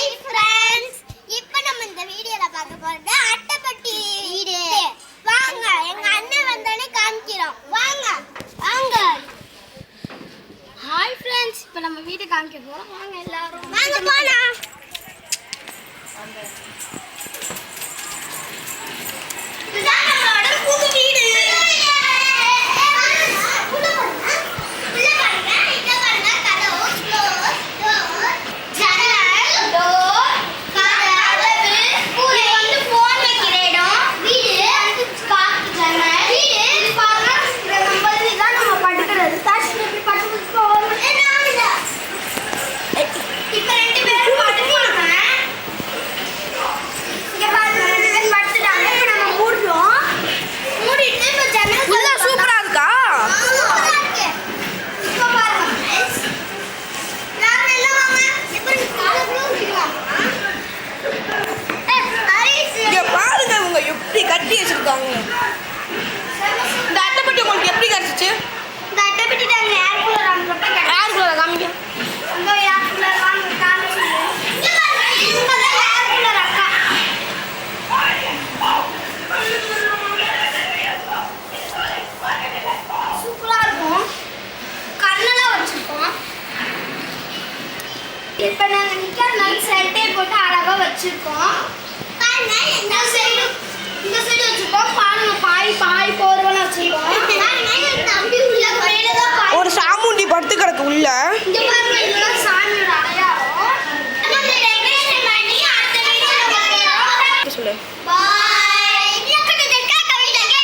Hi friends, இப்போ நம்ம இந்த வீடியோல பார்க்க போறது அட்டைப்பட்டி வீடு. வாங்க, எங்க அண்ணன் வந்தானே காமிக்கிறோம். வாங்க வாங்க. ஹாய் ஃப்ரெண்ட்ஸ், இப்போ நம்ம வீடு காமிக்க போறோம். வாங்க எல்லாரும் வாங்க போலாம். இதுதான் நம்மளோட புது வீடு. கட்டி வச்சிருக்காங்க. இந்த அட்டைப்பட்டி உங்களுக்கு எப்படி கிடைச்சிச்சு? இந்த அட்டைப்பட்டி தான் ஏர் கூலர் அந்த பக்கம் கிடைச்சு. ஏர் கூலர் காமிங்க. அந்த ஏர் கூலர் வாங்க காமிச்சு. இங்க பாருங்க, இது தான் ஏர் கூலர் அக்கா. சூப்பரா இருக்கும். கண்ணெல்லாம் வச்சிருக்கோம். இப்ப நாங்க நிக்கிறனால செட்டே போட்டு அழகா வச்சிருக்கோம். பாருங்க, இந்த சைடு வச்சிருக்கோம். பாருங்க, பாய் போர்வெல்லாம் வச்சிருக்கோம்.